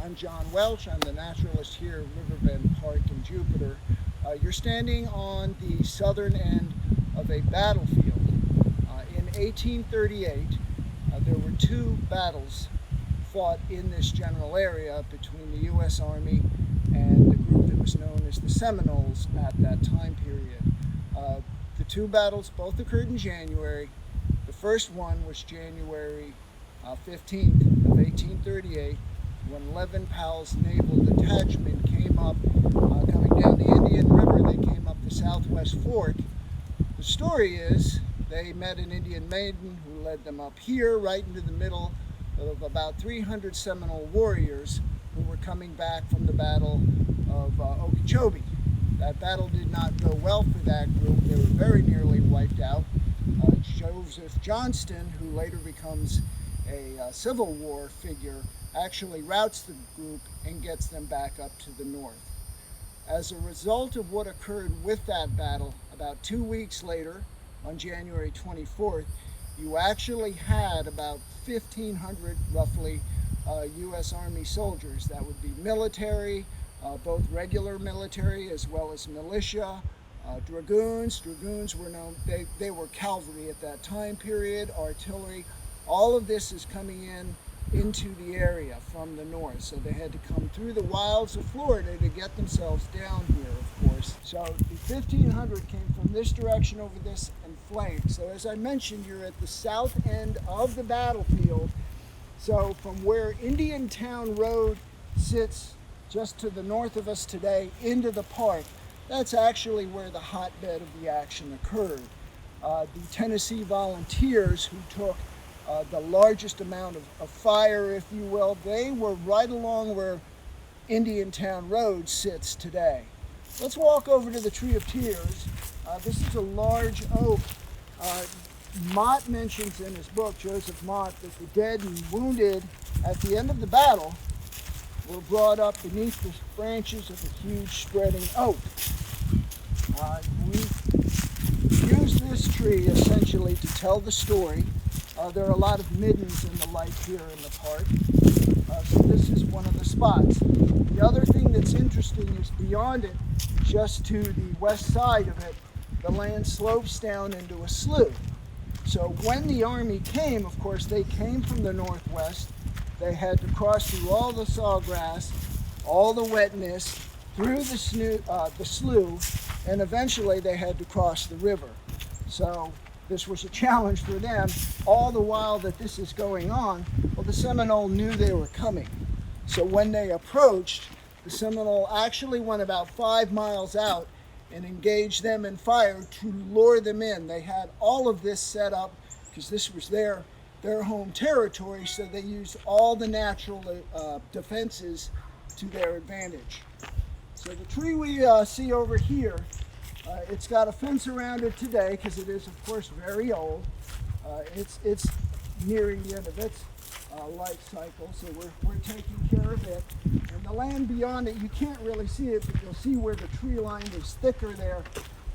I'm John Welch. I'm the naturalist here at Riverbend Park in Jupiter. You're standing on the southern end of a battlefield. In 1838, there were two battles fought in this general area between the U.S. Army and the group that was known as the Seminoles at that time period. The two battles both occurred in January. The first one was January 15th of 1838, when Leavenworth's naval detachment came up, coming down the Indian River. They came up the Southwest Fork. The story is they met an Indian maiden who led them up here, right into the middle of about 300 Seminole warriors who were coming back from the Battle of Okeechobee. That battle did not go well for that group. They were very nearly wiped out. Joseph Johnston, who later becomes a Civil War figure, actually routs the group and gets them back up to the north. As a result of what occurred with that battle, about 2 weeks later, on January 24th, you actually had about 1,500, roughly, U.S. Army soldiers. That would be military, both regular military as well as militia, dragoons. Dragoons were known, they were cavalry at that time period, artillery. All of this is coming into the area from the north. So they had to come through the wilds of Florida to get themselves down here, of course. So the 1,500 came from this direction over this and flanked. So as I mentioned, you're at the south end of the battlefield. So from where Indiantown Road sits just to the north of us today into the park, that's actually where the hotbed of the action occurred. The Tennessee Volunteers, who took the largest amount of fire, if you will, they were right along where Indiantown Road sits today. Let's walk over to the Tree of Tears. This is a large oak. Mott mentions in his book, Joseph Mott, that the dead and wounded at the end of the battle were brought up beneath the branches of a huge spreading oak. We use this tree essentially to tell the story. There are a lot of middens and the like here in the park, so this is one of the spots. The other thing that's interesting is beyond it, just to the west side of it, the land slopes down into a slough. So when the Army came, of course, they came from the northwest. They had to cross through all the sawgrass, all the wetness, through the slough, and eventually they had to cross the river. So this was a challenge for them. All the while that this is going on, well, the Seminole knew they were coming. So when they approached, the Seminole actually went about 5 miles out and engaged them in fire to lure them in. They had all of this set up because this was their home territory, so they used all the natural defenses to their advantage. So the tree we see over here, it's got a fence around it today because it is, of course, very old. It's nearing the end of its life cycle, so we're taking care of it. And the land beyond it, you can't really see it, but you'll see where the tree line is thicker there.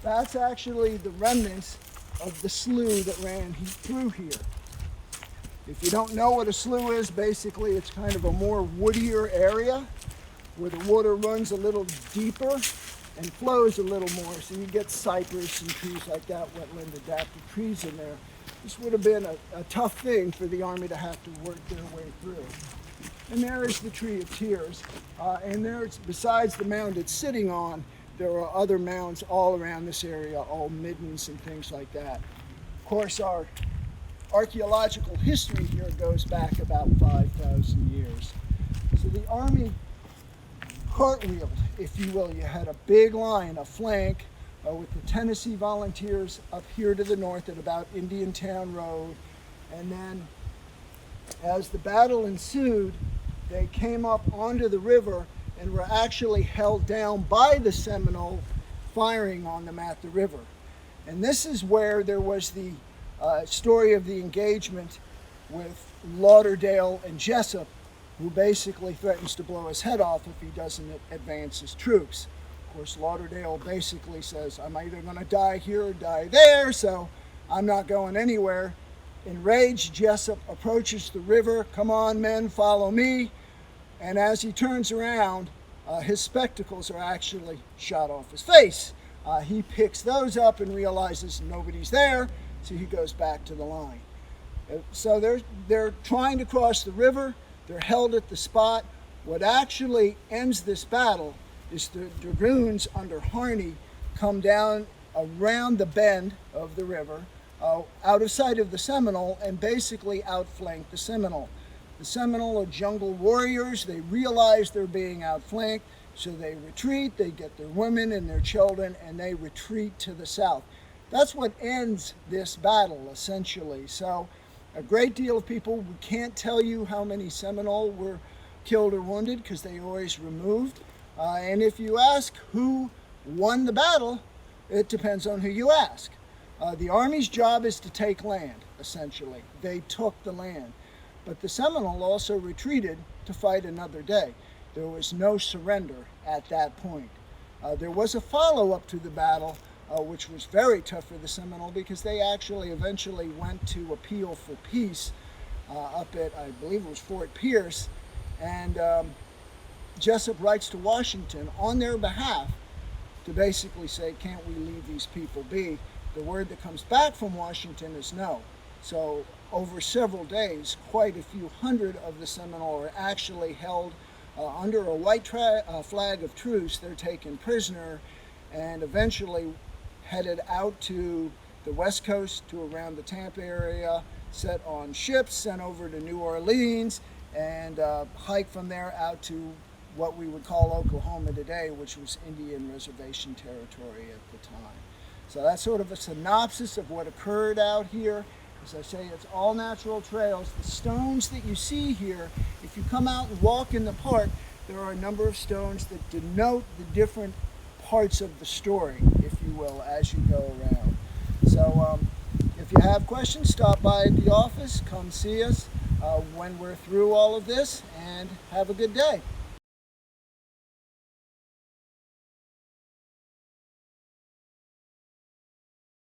That's actually the remnants of the slough that ran through here. If you don't know what a slough is, basically it's kind of a more woodier area where the water runs a little deeper and flows a little more, so you get cypress and trees like that, wetland adapted trees in there. This would have been a tough thing for the Army to have to work their way through. And there is the Tree of Tears. And there's, besides the mound it's sitting on, there are other mounds all around this area, all middens and things like that. Of course, our archaeological history here goes back about 5,000 years. So the Army cartwheeled, if you will. You had a big line, a flank, with the Tennessee Volunteers up here to the north at about Indiantown Road. And then as the battle ensued, they came up onto the river and were actually held down by the Seminole firing on them at the river. And this is where there was the story of the engagement with Lauderdale and Jessup, who basically threatens to blow his head off if he doesn't advance his troops. Of course, Lauderdale basically says, I'm either going to die here or die there, so I'm not going anywhere. Enraged, Jessup approaches the river. Come on, men, follow me. And as he turns around, his spectacles are actually shot off his face. He picks those up and realizes nobody's there, so he goes back to the line. So they're trying to cross the river. They're held at the spot. What actually ends this battle is the dragoons under Harney come down around the bend of the river, out of sight of the Seminole, and basically outflank the Seminole. The Seminole are jungle warriors. They realize they're being outflanked, so they retreat. They get their women and their children, and they retreat to the south. That's what ends this battle, essentially. So a great deal of people, we can't tell you how many Seminole were killed or wounded because they always removed. And if you ask who won the battle, it depends on who you ask. The Army's job is to take land, essentially. They took the land. But the Seminole also retreated to fight another day. There was no surrender at that point. There was a follow-up to the battle, which was very tough for the Seminole because they actually eventually went to appeal for peace up at, I believe it was Fort Pierce, and Jessup writes to Washington on their behalf to basically say, can't we leave these people be? The word that comes back from Washington is no. So over several days, quite a few hundred of the Seminole are actually held under a white flag of truce. They're taken prisoner and eventually headed out to the West Coast to around the Tampa area, set on ships, sent over to New Orleans, and hiked from there out to what we would call Oklahoma today, which was Indian reservation territory at the time. So that's sort of a synopsis of what occurred out here. As I say, it's all natural trails. The stones that you see here, if you come out and walk in the park, there are a number of stones that denote the different parts of the story, if you will, as you go around. So if you have questions, stop by at the office, come see us when we're through all of this, and have a good day.